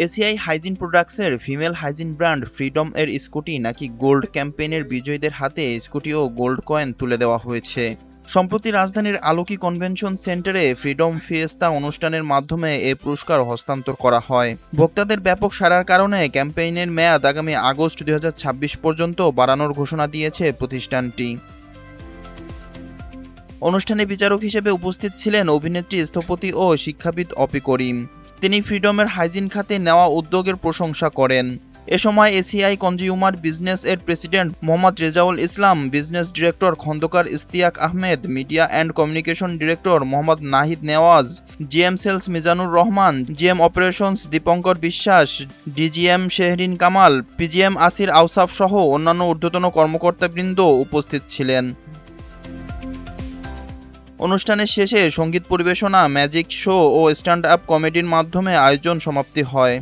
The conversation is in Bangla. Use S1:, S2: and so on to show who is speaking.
S1: এসিআই হাইজিন প্রোডাক্টসের ফিমেল হাইজিন ব্র্যান্ড ফ্রিডম এর স্কুটি নাকি গোল্ড ক্যাম্পেইনের বিজয়ীদের হাতে স্কুটি ও গোল্ড কয়েন তুলে দেওয়া হয়েছে। সম্প্রতি রাজধানীর আলোকি কনভেনশন সেন্টারে ফ্রিডম ফিয়েস্তা অনুষ্ঠানের মাধ্যমে এ পুরস্কার হস্তান্তর করা হয়। ভোক্তাদের ব্যাপক সাড়ার কারণে ক্যাম্পেইনের মেয়াদ আগামী আগস্ট 2026 পর্যন্ত বাড়ানোর ঘোষণা দিয়েছে প্রতিষ্ঠানটি। অনুষ্ঠানে বিচারক হিসেবে উপস্থিত ছিলেন অভিনেত্রী, স্থপতি ও শিক্ষাবিদ অপি করিম। তিনি ফ্রিডমের হাইজিন খাতে নেওয়া উদ্যোগের প্রশংসা করেন। এ সময় এসিআই কনজিউমার বিজনেস এর president Mohammad Rezaul Islam, business director Khandakar Ishtiaq Ahmed, media and communication director Mohammad Nahid Newaz, GM sales Mizanur Rahman, GM operations Dipankar Biswas, DGM Shehrin Kamal, PGM Asir Ausaf সহ অন্যান্য ঊর্ধ্বতন কর্মকর্তাবৃন্দ উপস্থিত ছিলেন। অনুষ্ঠানের শেষে সঙ্গীত পরিবেশনা, ম্যাজিক শো ও স্ট্যান্ড আপ কমেডির মাধ্যমে আয়োজন সমাপ্তি হয়।